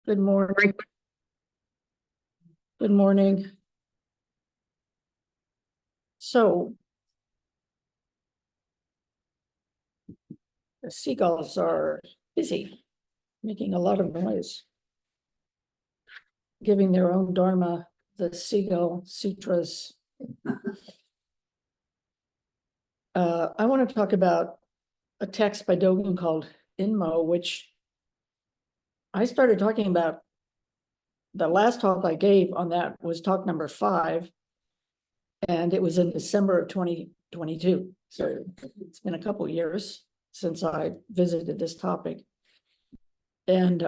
Good morning. Good morning. So the seagulls are busy, making a lot of noise, giving their own dharma, the seagull sutras. I want to talk about a text by Dogen called Inmo, which I started talking about. The last talk I gave on that was talk number 5, and it was in December of 2022. So it's been a couple of years since I visited this topic. And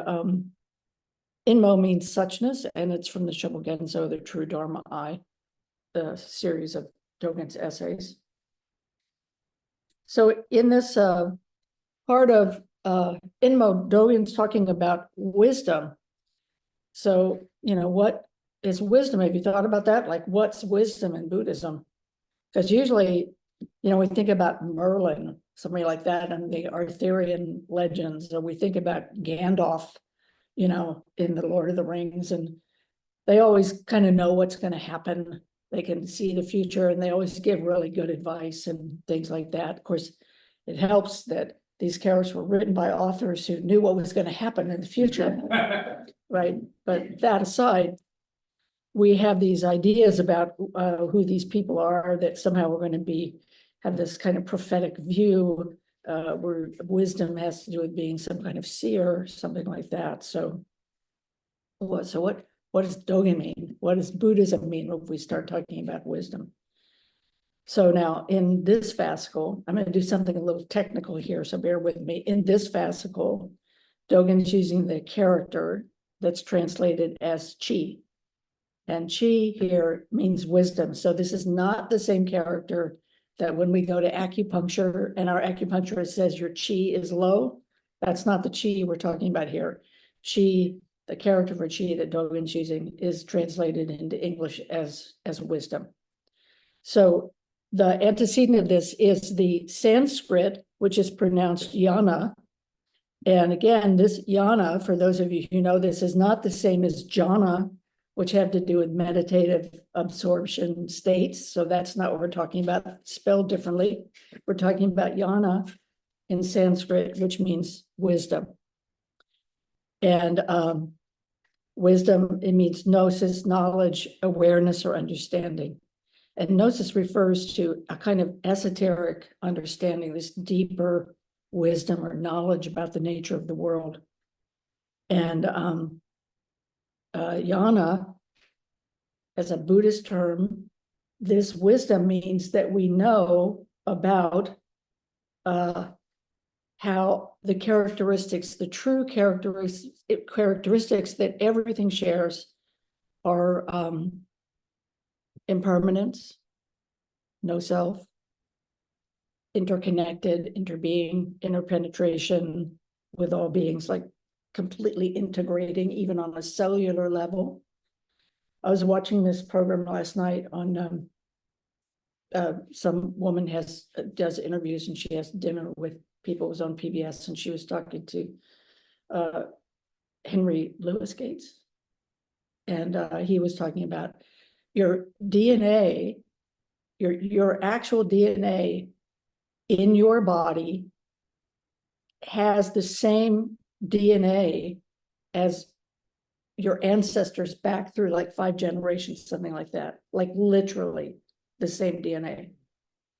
Inmo means suchness, and it's from the ShoboGenzo, the True Dharma I, the series of Dogen's essays. So in this part of Inmo, Dogen's talking about wisdom. So, what is wisdom? Have you thought about that? Like, what's wisdom in Buddhism? Because usually, we think about Merlin, somebody like that, and the Arthurian legends, or we think about Gandalf, in the Lord of the Rings, and they always kind of know what's going to happen. They can see the future, and they always give really good advice and things like that. Of course, it helps that these characters were written by authors who knew what was going to happen in the future, right? But that aside, we have these ideas about who these people are, that somehow we're going to have this kind of prophetic view where wisdom has to do with being some kind of seer, something like that. So what does Dogen mean? What does Buddhism mean if we start talking about wisdom? So now in this fasicle, I'm going to do something a little technical here, so bear with me. In this fasicle, Dogen's using the character that's translated as chi. And chi here means wisdom. So this is not the same character that when we go to acupuncture and our acupuncturist says your chi is low. That's not the chi we're talking about here. Chi, the character for chi that Dogen's using, is translated into English as wisdom. So the antecedent of this is the Sanskrit, which is pronounced yana. And again, this yana, for those of you who know this, is not the same as jhana, which have to do with meditative absorption states. So that's not what we're talking about, spelled differently. We're talking about yana in Sanskrit, which means wisdom. And wisdom, it means gnosis, knowledge, awareness, or understanding. And gnosis refers to a kind of esoteric understanding, this deeper wisdom or knowledge about the nature of the world. And yana, as a Buddhist term, this wisdom means that we know about how the characteristics, the true characteristics that everything shares are impermanence, no self, interconnected, interbeing, interpenetration with all beings, like completely integrating even on a cellular level. I was watching this program last night on some woman does interviews, and she has dinner with people. It was on PBS, and she was talking to Henry Louis Gates, and he was talking about your DNA, your actual DNA in your body has the same DNA as your ancestors back through like 5 generations, something like that, like literally the same DNA.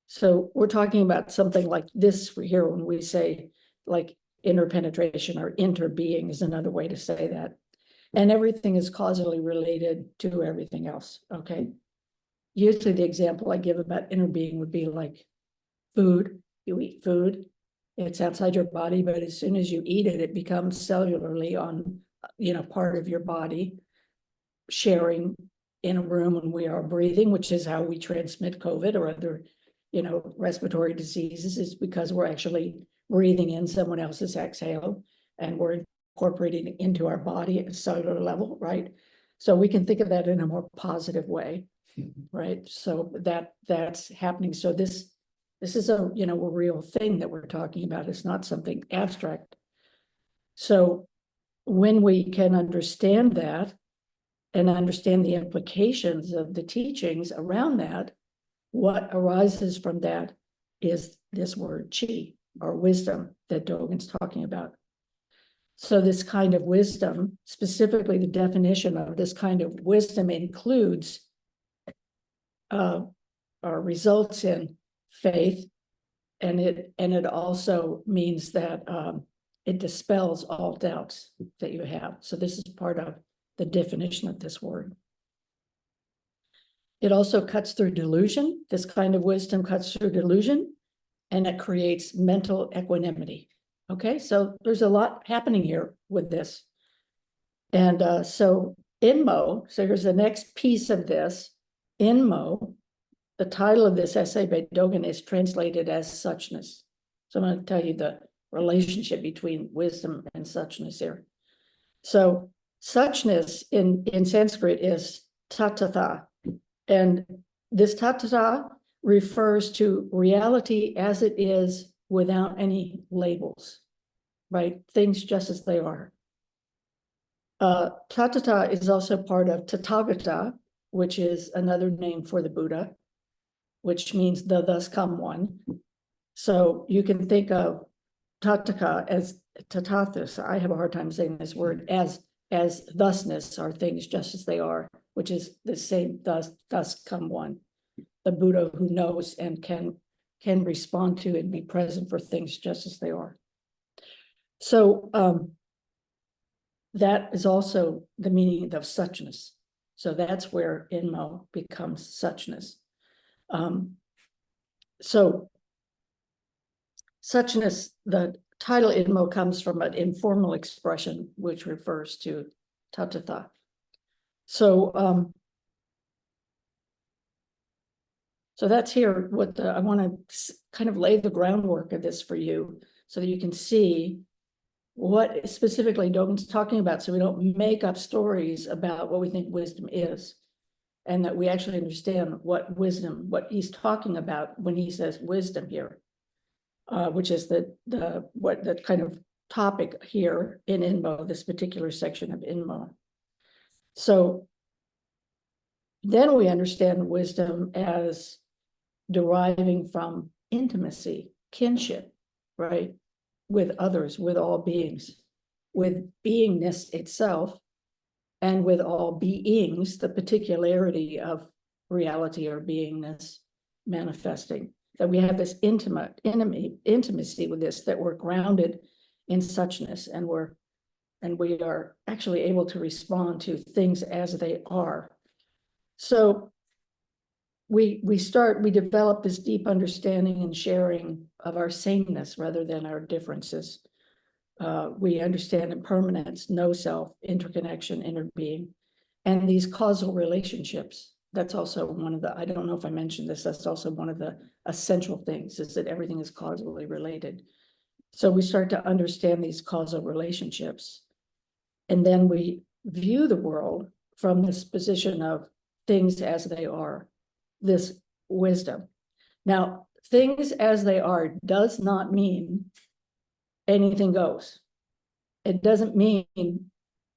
So we're talking about something like this here when we say like interpenetration or interbeing is another way to say that. And everything is causally related to everything else, okay? Usually the example I give about interbeing would be like food. You eat food, it's outside your body, but as soon as you eat it, it becomes cellularly on, part of your body, sharing in a room when we are breathing, which is how we transmit COVID or other, respiratory diseases, is because we're actually breathing in someone else's exhale and we're incorporating it into our body at a cellular level, right? So we can think of that in a more positive way, right? So that's happening. So this is a real thing that we're talking about. It's not something abstract. So when we can understand that and understand the implications of the teachings around that, what arises from that is this word chi, or wisdom, that Dogen's talking about. So this kind of wisdom, specifically the definition of this kind of wisdom, includes or results in faith, and it also means that it dispels all doubts that you have. So this is part of the definition of this word. It also cuts through delusion. This kind of wisdom cuts through delusion, and it creates mental equanimity. Okay, so there's a lot happening here with this. And so Inmo, so here's the next piece of this. Inmo, the title of this essay by Dogen is translated as suchness. So I'm going to tell you the relationship between wisdom and suchness here. So suchness in Sanskrit is tatatha. And this tatatha refers to reality as it is without any labels, right? Things just as they are. Tatatha is also part of Tathagata, which is another name for the Buddha, which means the thus come one. So you can think of Tataka as Tatathas. I have a hard time saying this word, as thusness, are things just as they are, which is the same thus come one. The Buddha who knows and can respond to and be present for things just as they are. So that is also the meaning of suchness. So that's where Inmo becomes suchness. So suchness, the title Inmo comes from an informal expression which refers to tatatha. So so that's here what I want to kind of lay the groundwork of this for you so that you can see what specifically Dogen's talking about, so we don't make up stories about what we think wisdom is, and that we actually understand what he's talking about when he says wisdom here, which is the kind of topic here in Inmo, this particular section of Inmo. So then we understand wisdom as deriving from intimacy, kinship, right? With others, with all beings, with beingness itself, and with all beings, the particularity of reality or beingness manifesting. That we have this intimacy with this, that we're grounded in suchness, and we are actually able to respond to things as they are. So we develop this deep understanding and sharing of our sameness rather than our differences. We understand impermanence, no self, interconnection, inner being, and these causal relationships. That's also one of the, I don't know if I mentioned this, that's also one of the essential things, is that everything is causally related. So we start to understand these causal relationships, and then we view the world from this position of things as they are, this wisdom. Now, things as they are does not mean anything goes. It doesn't mean,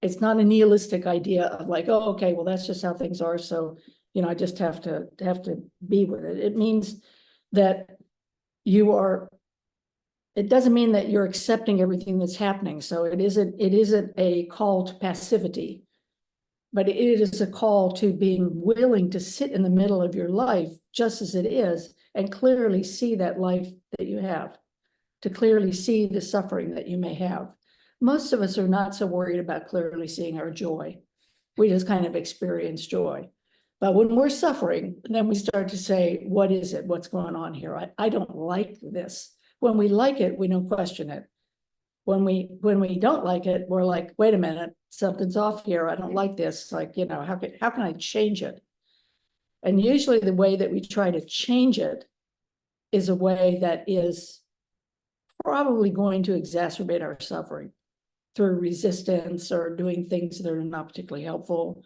it's not a nihilistic idea of like, oh, okay, well, that's just how things are. So, I just have to be with it. It means that it doesn't mean that you're accepting everything that's happening. So it isn't a call to passivity, but it is a call to being willing to sit in the middle of your life just as it is and clearly see that life that you have, to clearly see the suffering that you may have. Most of us are not so worried about clearly seeing our joy. We just kind of experience joy. But when we're suffering, then we start to say, what is it? What's going on here? I don't like this. When we like it, we don't question it. When we don't like it, we're like, wait a minute, something's off here. I don't like this. Like, how can I change it? And usually the way that we try to change it is a way that is probably going to exacerbate our suffering through resistance or doing things that are not particularly helpful.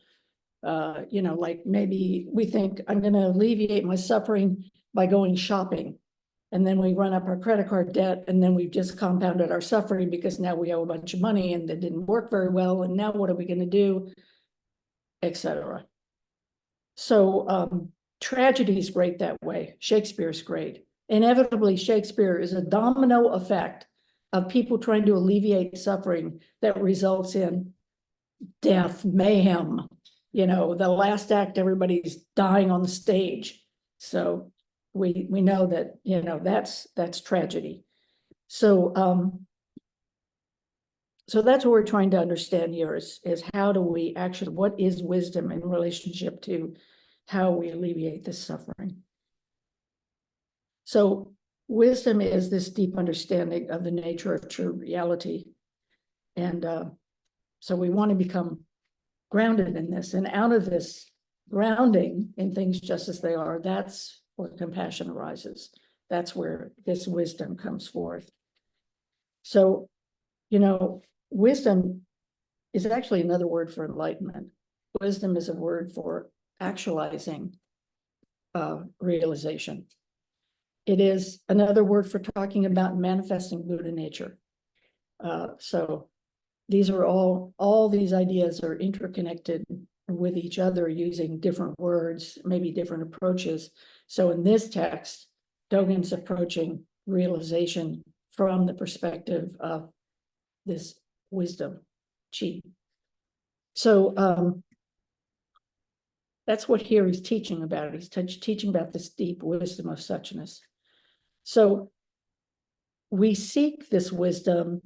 Like maybe we think I'm going to alleviate my suffering by going shopping. And then we run up our credit card debt, and then we've just compounded our suffering because now we owe a bunch of money and that didn't work very well. And now what are we going to do, etc. So tragedy is great that way. Shakespeare's great. Inevitably, Shakespeare is a domino effect of people trying to alleviate suffering that results in death, mayhem. You know, the last act, everybody's dying on the stage. So we know that, you know, that's tragedy. So so that's what we're trying to understand here is how do we actually, what is wisdom in relationship to how we alleviate this suffering? So wisdom is this deep understanding of the nature of true reality. And so we want to become grounded in this, and out of this grounding in things just as they are, that's where compassion arises. That's where this wisdom comes forth. So, you know, wisdom is actually another word for enlightenment. Wisdom is a word for actualizing realization. It is another word for talking about manifesting Buddha nature. So these are all these ideas are interconnected with each other using different words, maybe different approaches. So in this text, Dogen's approaching realization from the perspective of this wisdom, chi. So that's what here he's teaching about. He's teaching about this deep wisdom of suchness. So we seek this wisdom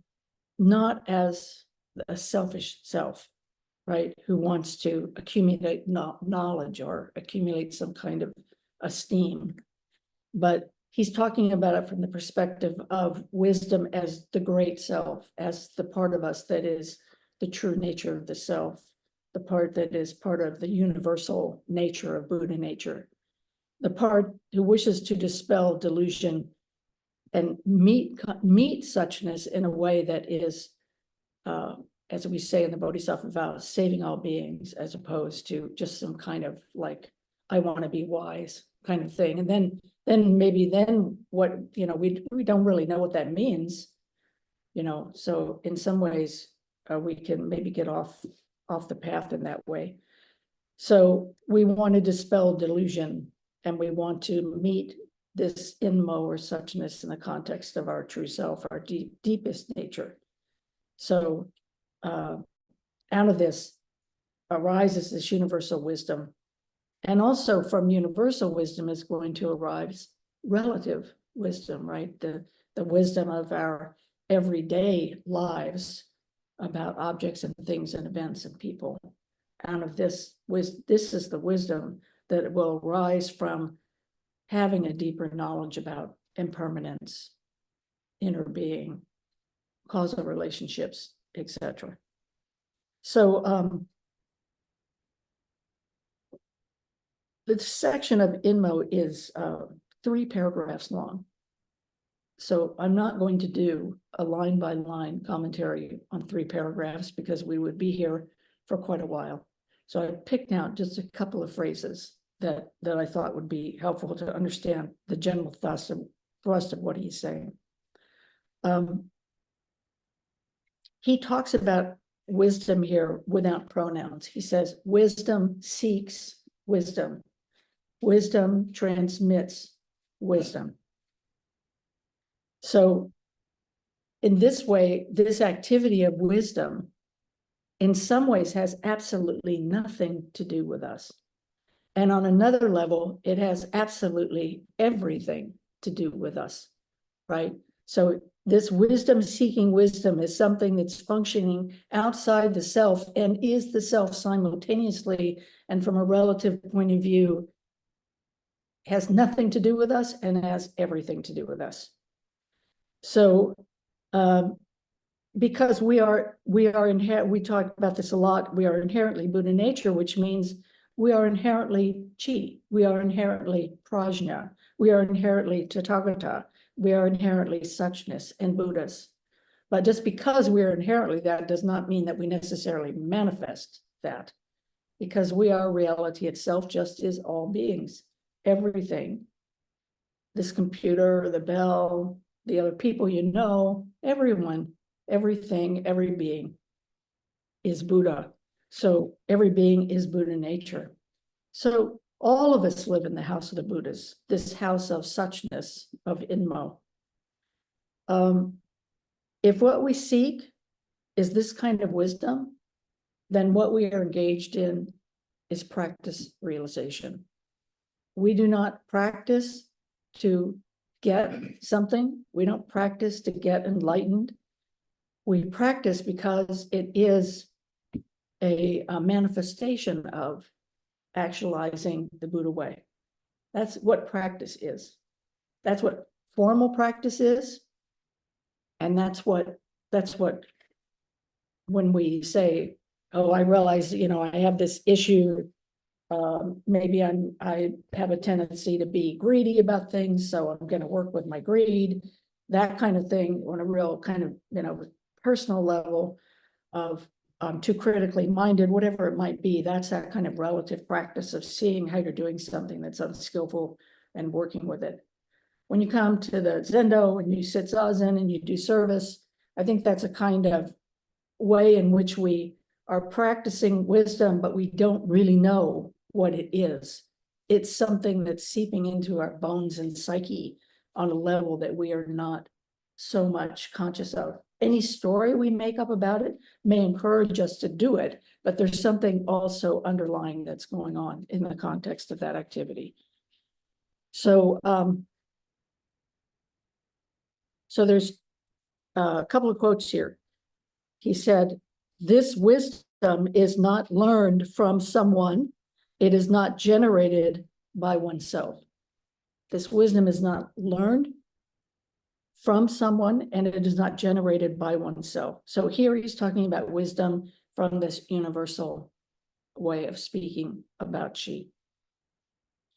not as a selfish self, right, who wants to accumulate knowledge or accumulate some kind of esteem, but he's talking about it from the perspective of wisdom as the great self, as the part of us that is the true nature of the self, the part that is part of the universal nature of Buddha nature, the part who wishes to dispel delusion and meet suchness in a way that is, as we say in the Bodhisattva vows, saving all beings, as opposed to just some kind of like, I want to be wise kind of thing. And then maybe what, you know, we don't really know what that means, you know. So in some ways, we can maybe get off the path in that way. So we want to dispel delusion, and we want to meet this Inmo or suchness in the context of our true self, our deepest nature. So out of this arises this universal wisdom. And also from universal wisdom is going to arise relative wisdom, right? The wisdom of our everyday lives about objects and things and events and people. Out of this is the wisdom that will arise from having a deeper knowledge about impermanence, inner being, causal relationships, etc. So the section of Inmo is 3 paragraphs long. So I'm not going to do a line by line commentary on 3 paragraphs because we would be here for quite a while. So I picked out just a couple of phrases that I thought would be helpful to understand the general thrust of what he's saying. He talks about wisdom here without pronouns. He says, wisdom seeks wisdom. Wisdom transmits wisdom. So in this way, this activity of wisdom in some ways has absolutely nothing to do with us. And on another level, it has absolutely everything to do with us, right? So this wisdom seeking wisdom is something that's functioning outside the self and is the self simultaneously, and from a relative point of view, has nothing to do with us and has everything to do with us. So because we talk about this a lot, we are inherently Buddha nature, which means we are inherently chi, we are inherently prajna, we are inherently tathagata, we are inherently suchness and Buddhas. But just because we are inherently that does not mean that we necessarily manifest that, because we are reality itself, just as all beings, everything this computer, the bell, the other people you know, everyone, everything, every being is Buddha. So every being is Buddha nature. So all of us live in the house of the Buddhas, this house of suchness, of Inmo. If what we seek is this kind of wisdom, then what we are engaged in is practice realization. We do not practice to get something. We don't practice to get enlightened. We practice because it is a manifestation of actualizing the Buddha way. That's what practice is. That's what formal practice is. And that's what when we say, oh, I realize, I have this issue. Maybe I have a tendency to be greedy about things, so I'm going to work with my greed, that kind of thing, on a real kind of, personal level of too critically minded, whatever it might be. That's that kind of relative practice of seeing how you're doing something that's unskillful and working with it. When you come to the Zendo and you sit zazen and you do service, I think that's a kind of way in which we are practicing wisdom, but we don't really know what it is. It's something that's seeping into our bones and psyche on a level that we are not so much conscious of. Any story we make up about it may encourage us to do it, but there's something also underlying that's going on in the context of that activity. So there's a couple of quotes here. He said, "This wisdom is not learned from someone. It is not generated by oneself." This wisdom is not learned from someone, and it is not generated by oneself. So here he's talking about wisdom from this universal way of speaking about Qi.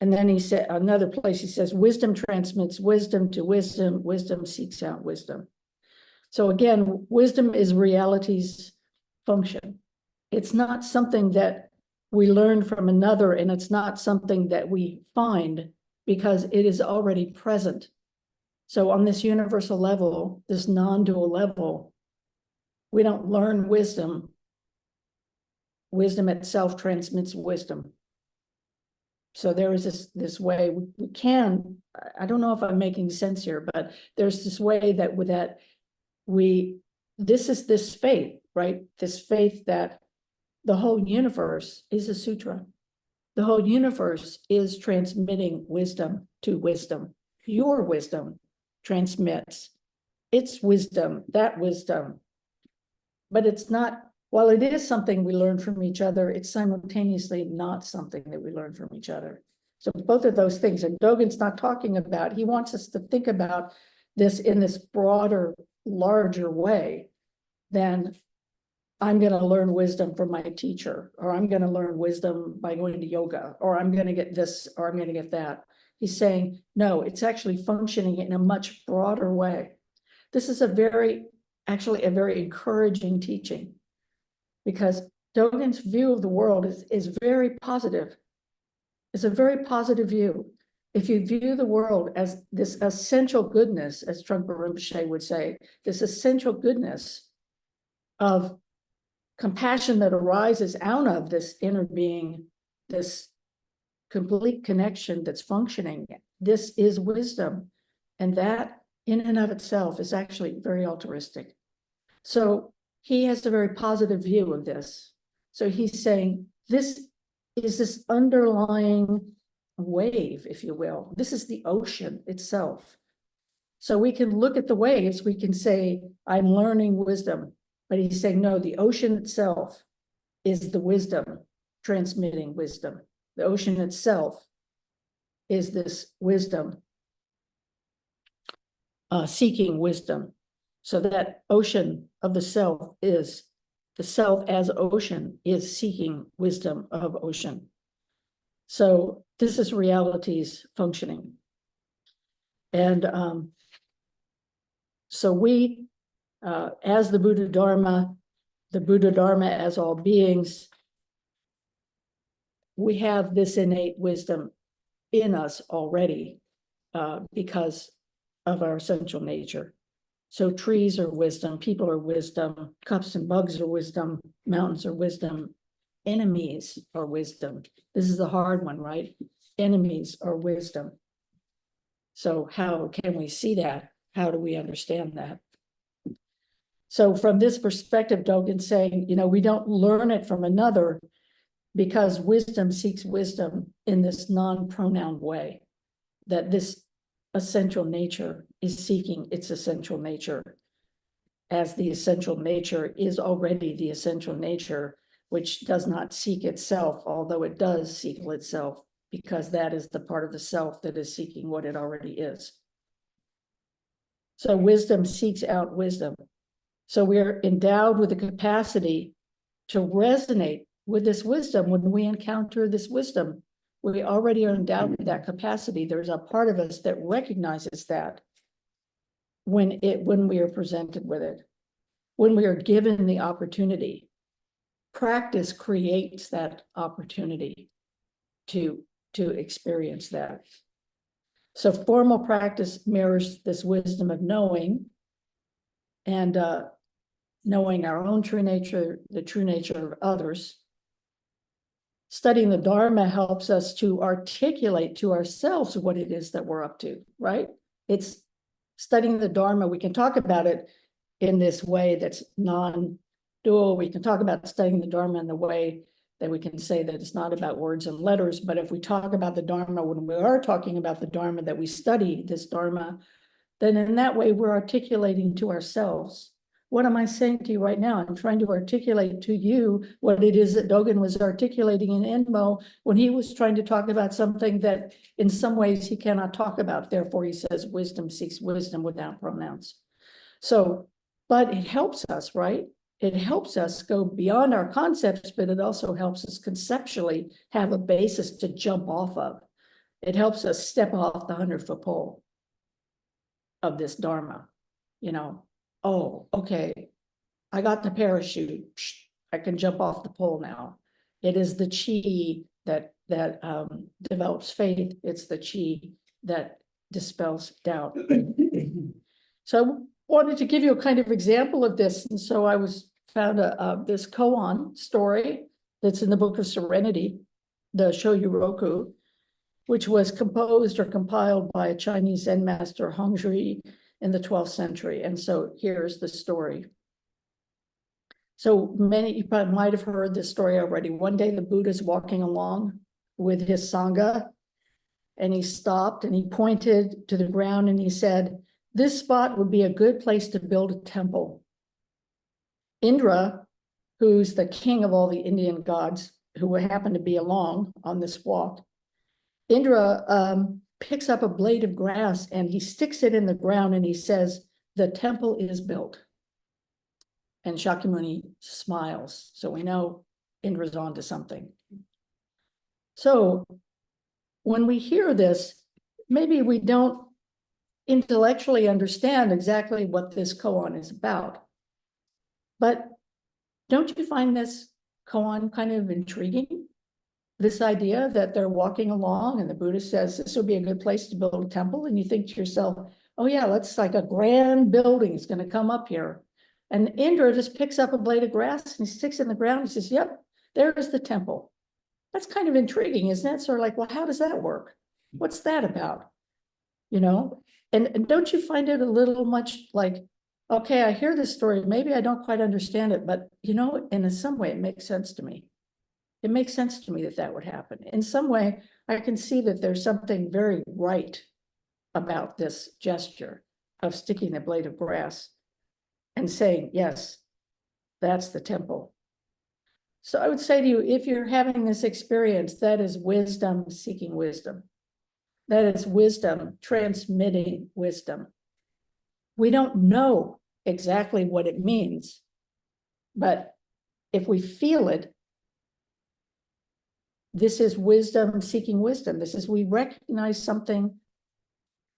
And then he said, another place he says, wisdom transmits wisdom to wisdom, wisdom seeks out wisdom. So again, wisdom is reality's function. It's not something that we learn from another, and it's not something that we find, because it is already present. So on this universal level, this non-dual level, we don't learn wisdom. Wisdom itself transmits wisdom. So there is this way we can, I don't know if I'm making sense here, but there's this way that this is this faith, right? This faith that the whole universe is a sutra. The whole universe is transmitting wisdom to wisdom. Your wisdom transmits its wisdom, that wisdom. But it's not, while it is something we learn from each other, it's simultaneously not something that we learn from each other. So both of those things, and Dogen's not talking about, he wants us to think about this in this broader, larger way than I'm going to learn wisdom from my teacher, or I'm going to learn wisdom by going to yoga, or I'm going to get this, or I'm going to get that. He's saying, no, it's actually functioning in a much broader way. This is actually a very encouraging teaching, because Dogen's view of the world is very positive. It's a very positive view. If you view the world as this essential goodness, as Trungpa Rinpoche would say, this essential goodness of compassion that arises out of this inner being, this complete connection that's functioning, this is wisdom. And that in and of itself is actually very altruistic. So he has a very positive view of this. So he's saying this is this underlying wave, if you will. This is the ocean itself. So we can look at the waves, we can say, I'm learning wisdom. But he's saying, no, the ocean itself is the wisdom, transmitting wisdom. The ocean itself is this wisdom, seeking wisdom. So that ocean of the self is, the self as ocean is seeking wisdom of ocean. So this is reality's functioning. And so we, as the Buddha Dharma as all beings, we have this innate wisdom in us already. because of our essential nature. So trees are wisdom, people are wisdom, cups and bugs are wisdom, mountains are wisdom, enemies are wisdom. This is a hard one, right? Enemies are wisdom. So how can we see that? How do we understand that? So from this perspective, Dogen's saying, we don't learn it from another because wisdom seeks wisdom in this non-pronoun way, that this essential nature is seeking its essential nature, as the essential nature is already the essential nature, which does not seek itself, although it does seek itself, because that is the part of the self that is seeking what it already is. So wisdom seeks out wisdom. So we're endowed with the capacity to resonate with this wisdom when we encounter this wisdom. We already are endowed with that capacity. There's a part of us that recognizes that when we are presented with it, when we are given the opportunity. Practice creates that opportunity to experience that. So formal practice mirrors this wisdom of knowing, and knowing our own true nature, the true nature of others. Studying the Dharma helps us to articulate to ourselves what it is that we're up to, right? It's studying the Dharma. We can talk about it in this way that's non-dual. We can talk about studying the Dharma in the way that we can say that it's not about words and letters, but if we talk about the Dharma, when we are talking about the Dharma, that we study this Dharma, then in that way we're articulating to ourselves. What am I saying to you right now? I'm trying to articulate to you what it is that Dogen was articulating in Inmo when he was trying to talk about something that in some ways he cannot talk about. Therefore, he says wisdom seeks wisdom without pronouns. So, but it helps us, right? It helps us go beyond our concepts, but it also helps us conceptually have a basis to jump off of. It helps us step off the 100-foot pole of this Dharma, oh, okay, I got the parachute. I can jump off the pole now. It is the chi that develops faith. It's the chi that dispels doubt. So I wanted to give you a kind of example of this. And so I found this koan story that's in the Book of Serenity, the Shoyu-roku, which was composed or compiled by a Chinese Zen master, Hongzhi, in the 12th century. And so here's the story. So you probably might have heard this story already. One day the Buddha's walking along with his Sangha, and he stopped and he pointed to the ground and he said, "This spot would be a good place to build a temple." Indra, who's the king of all the Indian gods who happened to be along on this walk, Indra picks up a blade of grass and he sticks it in the ground and he says, "The temple is built." And Shakyamuni smiles. So we know Indra's onto something. So when we hear this, maybe we don't intellectually understand exactly what this koan is about. But don't you find this koan kind of intriguing? This idea that they're walking along and the Buddha says, "This would be a good place to build a temple." And you think to yourself, oh yeah, that's like a grand building is going to come up here. And Indra just picks up a blade of grass and he sticks it in the ground and says, "Yep, there is the temple." That's kind of intriguing, isn't it? Sort of like, well, how does that work? What's that about? And don't you find it a little much like, okay, I hear this story, maybe I don't quite understand it, but in some way it makes sense to me. It makes sense to me that would happen. In some way, I can see that there's something very right about this gesture of sticking the blade of grass and saying, yes, that's the temple. So I would say to you, if you're having this experience, that is wisdom seeking wisdom. That is wisdom transmitting wisdom. We don't know exactly what it means, but if we feel it, this is wisdom seeking wisdom. This is, we recognize something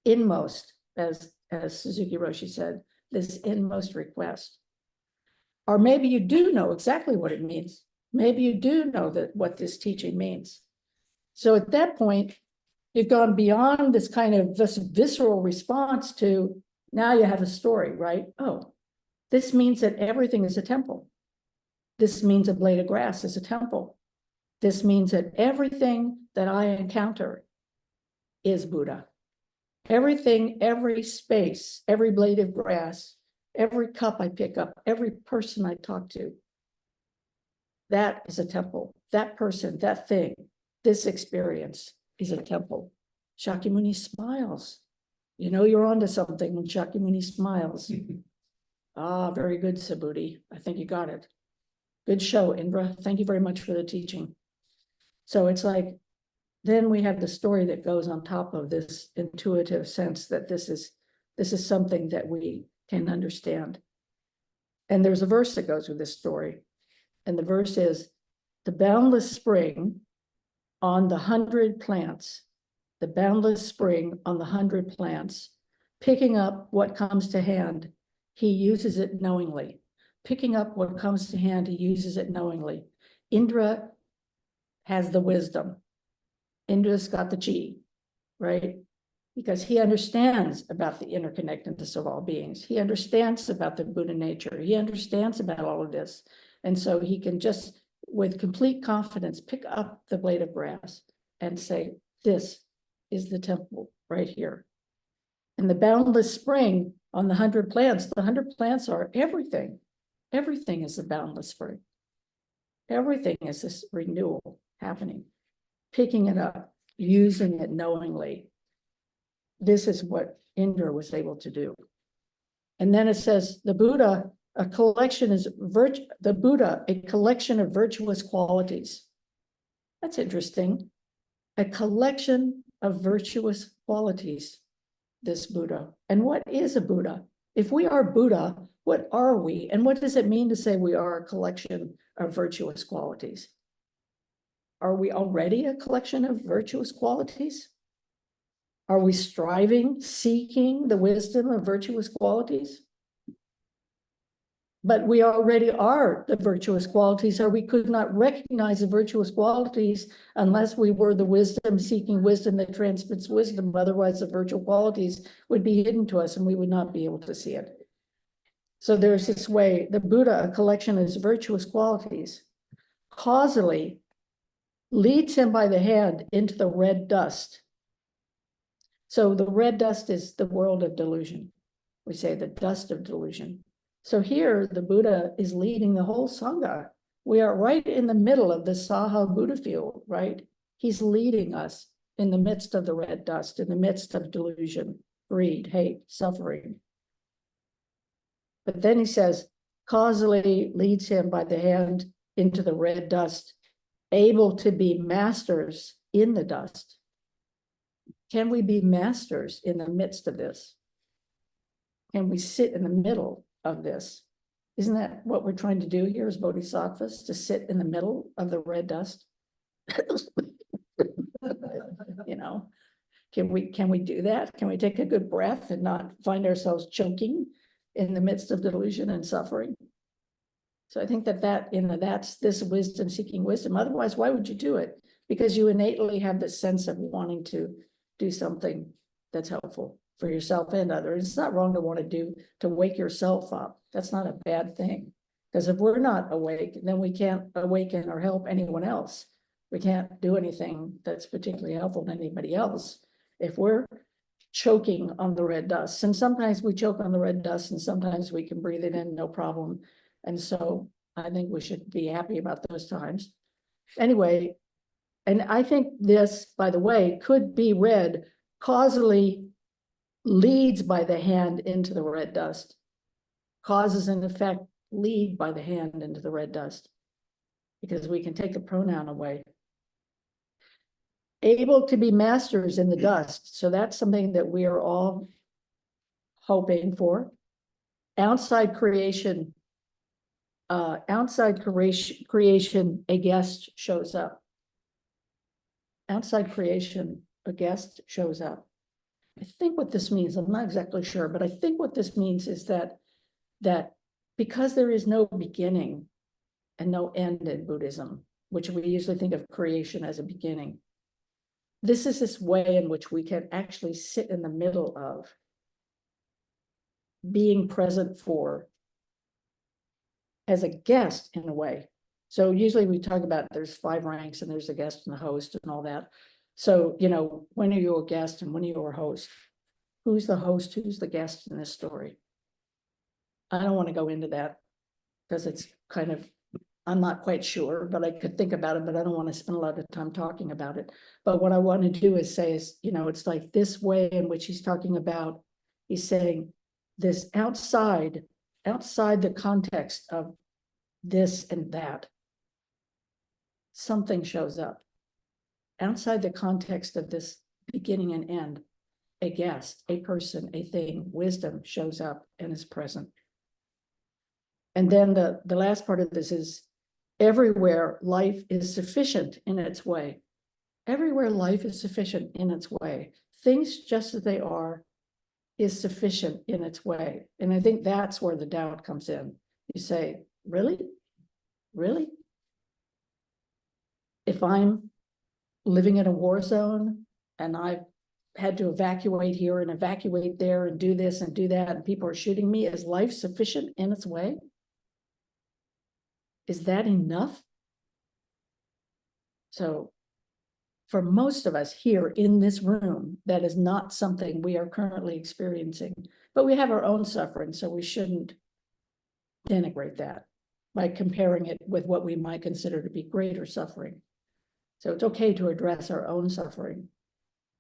inmost, as Suzuki Roshi said, this inmost request. Or maybe you do know exactly what it means. Maybe you do know what this teaching means. So at that point, You've gone beyond this kind of this visceral response to now you have a story, right? Oh, this means that everything is a temple. This means a blade of grass is a temple. This means that everything that I encounter is Buddha. Everything, every space, every blade of grass, every cup I pick up, every person I talk to, that is a temple. That person, that thing, this experience is a temple. Shakyamuni smiles. You know you're onto something when Shakyamuni smiles. Ah, very good, Subhuti. I think you got it. Good show, Indra. Thank you very much for the teaching. So it's like, then we have the story that goes on top of this intuitive sense that this is something that we can understand. And there's a verse that goes with this story. And the verse is, the boundless spring on the 100 plants, the boundless spring on the 100 plants, picking up what comes to hand, he uses it knowingly. Picking up what comes to hand, he uses it knowingly. Indra has the wisdom. Indra's got the chi, right? Because he understands about the interconnectedness of all beings. He understands about the Buddha nature. He understands about all of this. And so he can just, with complete confidence, pick up the blade of grass and say, this is the temple right here. And the boundless spring on the 100 plants, the 100 plants are everything. Everything is the boundless spring. Everything is this renewal happening. Picking it up, using it knowingly. This is what Indra was able to do. And then it says, the Buddha, a collection of virtuous qualities. That's interesting. A collection of virtuous qualities, this Buddha. And what is a Buddha? If we are Buddha, what are we? And what does it mean to say we are a collection of virtuous qualities? Are we already a collection of virtuous qualities? Are we striving, seeking the wisdom of virtuous qualities? But we already are the virtuous qualities, or we could not recognize the virtuous qualities unless we were the wisdom, seeking wisdom that transmits wisdom. Otherwise, the virtual qualities would be hidden to us and we would not be able to see it. So there's this way, the Buddha, a collection of his virtuous qualities, causally leads him by the hand into the red dust. So the red dust is the world of delusion. We say the dust of delusion. So here the Buddha is leading the whole Sangha. We are right in the middle of the Saha Buddha field, right? He's leading us in the midst of the red dust, in the midst of delusion, greed, hate, suffering. But then he says, causally leads him by the hand into the red dust, able to be masters in the dust. Can we be masters in the midst of this? Can we sit in the middle of this? Isn't that what we're trying to do here as bodhisattvas, to sit in the middle of the red dust? You know, can we do that? Can we take a good breath and not find ourselves choking in the midst of delusion and suffering? So I think that's this wisdom, seeking wisdom. Otherwise, why would you do it? Because you innately have this sense of wanting to do something that's helpful for yourself and others. It's not wrong to want to wake yourself up. That's not a bad thing. Because if we're not awake, then we can't awaken or help anyone else. We can't do anything that's particularly helpful to anybody else. If we're choking on the red dust, and sometimes we choke on the red dust and sometimes we can breathe it in, no problem. And so I think we should be happy about those times. Anyway, and I think this, by the way, could be read causally leads by the hand into the red dust. Causes and effect lead by the hand into the red dust, because we can take the pronoun away. Able to be masters in the dust. So that's something that we are all hoping for. Outside creation, a guest shows up. Outside creation, a guest shows up. I think what this means, I'm not exactly sure, but I think what this means is that because there is no beginning and no end in Buddhism, which we usually think of creation as a beginning, this is this way in which we can actually sit in the middle of being present for as a guest in a way. So usually we talk about there's 5 ranks and there's a guest and the host and all that. So, you know, when are you a guest and when are you a host? Who's the host? Who's the guest in this story? I don't want to go into that because it's kind of, I'm not quite sure, but I could think about it, but I don't want to spend a lot of time talking about it. But what I want to do is say is, you know, it's like this way in which he's talking about, he's saying this outside the context of this and that, something shows up. Outside the context of this beginning and end, a guest, a person, a thing, wisdom shows up and is present. And then the last part of this is everywhere life is sufficient in its way. Everywhere life is sufficient in its way. Things just as they are is sufficient in its way. And I think that's where the doubt comes in. You say, really? Really? If I'm living in a war zone and I've had to evacuate here and evacuate there and do this and do that, and people are shooting me, is life sufficient in its way? Is that enough? So for most of us here in this room, that is not something we are currently experiencing, but we have our own suffering, so we shouldn't denigrate that by comparing it with what we might consider to be greater suffering. So it's okay to address our own suffering.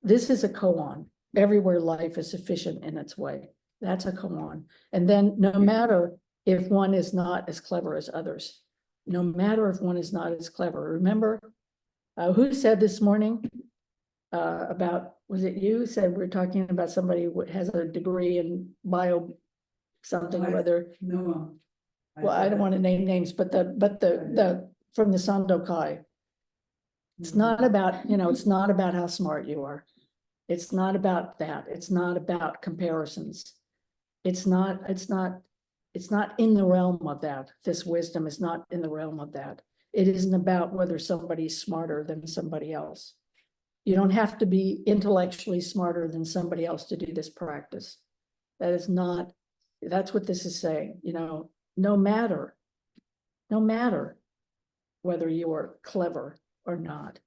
This is a koan. Everywhere life is sufficient in its way. That's a koan. And then no matter if one is not as clever as others, no matter if one is not as clever. Remember, who said this morning about, was it you said we're talking about somebody who has a degree in bio something or other? No. Well, I don't want to name names, but the from the Sandokai. It's not about, you know, it's not about how smart you are. It's not about that. It's not about comparisons. It's not in the realm of that. This wisdom is not in the realm of that. It isn't about whether somebody's smarter than somebody else. You don't have to be intellectually smarter than somebody else to do this practice. That is not, that's what this is saying, you know, no matter whether you're clever or not.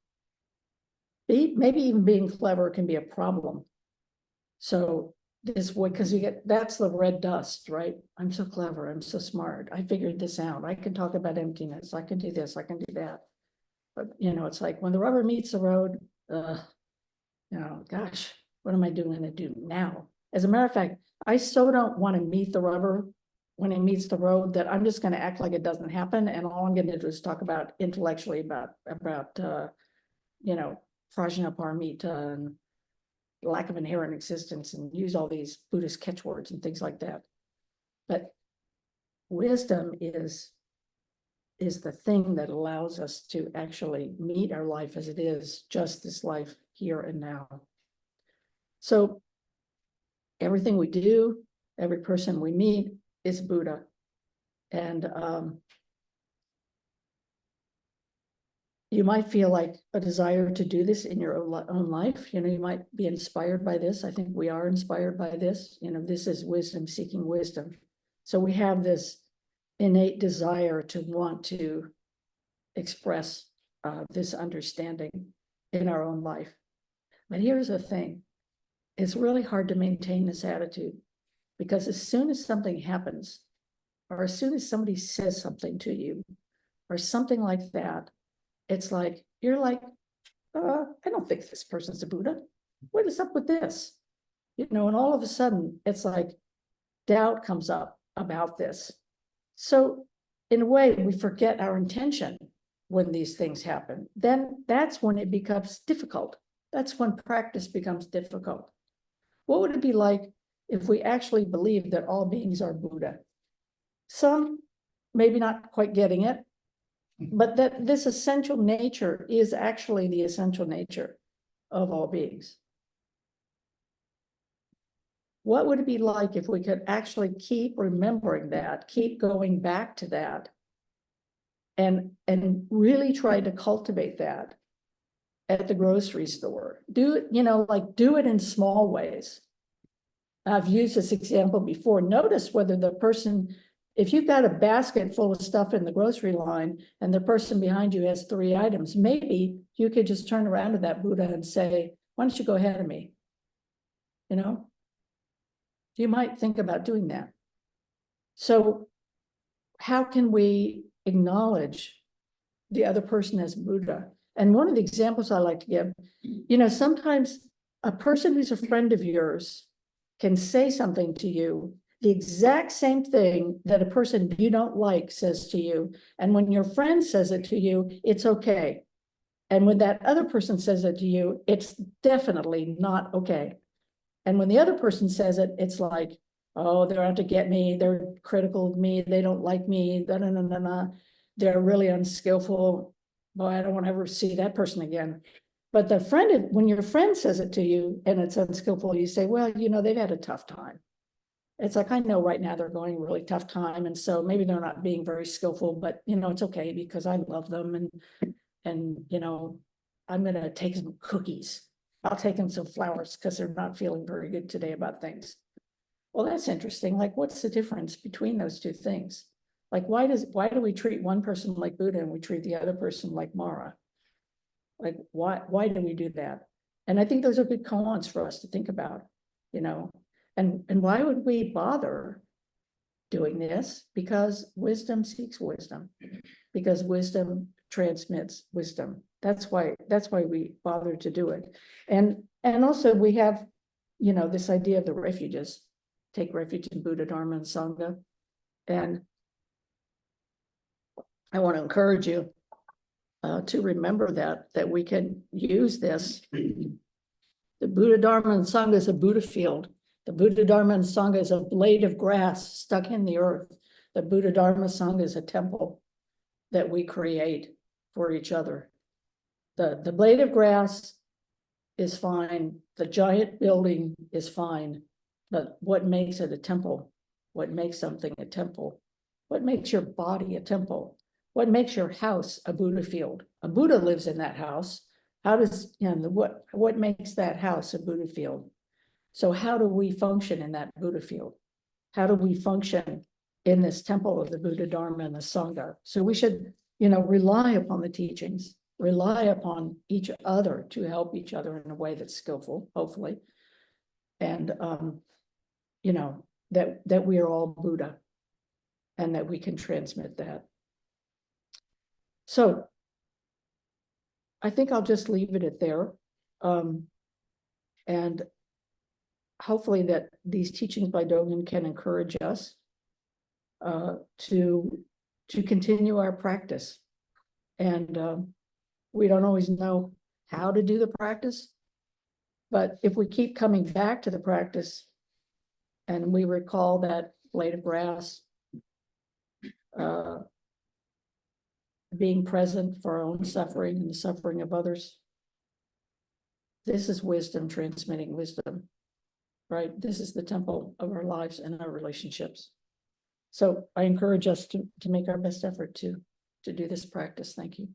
Maybe even being clever can be a problem. So this way, because you get, that's the red dust, right? I'm so clever, I'm so smart, I figured this out, I can talk about emptiness, I can do this, I can do that. But you know, it's like when the rubber meets the road, you know, gosh, what am I doing to do now? As a matter of fact, I so don't want to meet the rubber when it meets the road that I'm just going to act like it doesn't happen, and all I'm going to do is talk about intellectually about you know, prajnaparamita and lack of inherent existence, and use all these Buddhist catchwords and things like that. But wisdom is the thing that allows us to actually meet our life as it is, just this life here and now. So everything we do, every person we meet is Buddha. And you might feel like a desire to do this in your own life. You know, you might be inspired by this. I think we are inspired by this. You know, this is wisdom, seeking wisdom. So we have this innate desire to want to express this understanding in our own life. But here's the thing. It's really hard to maintain this attitude, because as soon as something happens, or as soon as somebody says something to you, or something like that, it's like, you're like, I don't think this person's a Buddha. What is up with this? You know, and all of a sudden, it's like doubt comes up about this. So in a way, we forget our intention when these things happen. Then that's when it becomes difficult. That's when practice becomes difficult. What would it be like if we actually believed that all beings are Buddha? Some maybe not quite getting it, but that this essential nature is actually the essential nature of all beings. What would it be like if we could actually keep remembering that, keep going back to that, and really try to cultivate that, at the grocery store. Do it, you know, like do it in small ways. I've used this example before. Notice whether the person, if you've got a basket full of stuff in the grocery line and the person behind you has 3 items, maybe you could just turn around to that Buddha and say, why don't you go ahead of me? You know, you might think about doing that. So how can we acknowledge the other person as Buddha? And one of the examples I like to give, you know, sometimes a person who's a friend of yours can say something to you, the exact same thing that a person you don't like says to you. And when your friend says it to you, it's okay. And when that other person says it to you, it's definitely not okay. And when the other person says it, it's like, oh, they're out to get me. They're critical of me. They don't like me. Da, da, da, da, da. They're really unskillful. Boy, I don't want to ever see that person again. But the friend, when your friend says it to you and it's unskillful, you say, well, you know, they've had a tough time. It's like, I know right now they're going a really tough time. And so maybe they're not being very skillful, but you know, it's okay because I love them. And you know, I'm going to take some cookies. I'll take them some flowers because they're not feeling very good today about things. Well, that's interesting. Like, what's the difference between those two things? Like, why do we treat one person like Buddha and we treat the other person like Mara? Like, why do we do that? And I think those are good koans for us to think about, you know, and why would we bother doing this? Because wisdom seeks wisdom, because wisdom transmits wisdom. That's why we bother to do it. And also we have, you know, this idea of the refuges, take refuge in Buddha, Dharma, and Sangha. And I want to encourage you to remember that we can use this. The Buddha, Dharma, and Sangha is a Buddha field. The Buddha, Dharma, and Sangha is a blade of grass stuck in the earth. The Buddha, Dharma, Sangha is a temple that we create for each other. The blade of grass is fine. The giant building is fine. But what makes it a temple? What makes something a temple? What makes your body a temple? What makes your house a Buddha field? A Buddha lives in that house. How does, you know, what makes that house a Buddha field? So how do we function in that Buddha field? How do we function in this temple of the Buddha, Dharma, and the Sangha? So we should, you know, rely upon the teachings, rely upon each other to help each other in a way that's skillful, hopefully. And, you know, that we are all Buddha and that we can transmit that. So I think I'll just leave it at there. And hopefully that these teachings by Dogen can encourage us to continue our practice. And we don't always know how to do the practice, but if we keep coming back to the practice and we recall that blade of grass, being present for our own suffering and the suffering of others, this is wisdom transmitting wisdom, right? This is the temple of our lives and our relationships. So I encourage us to make our best effort to do this practice. Thank you.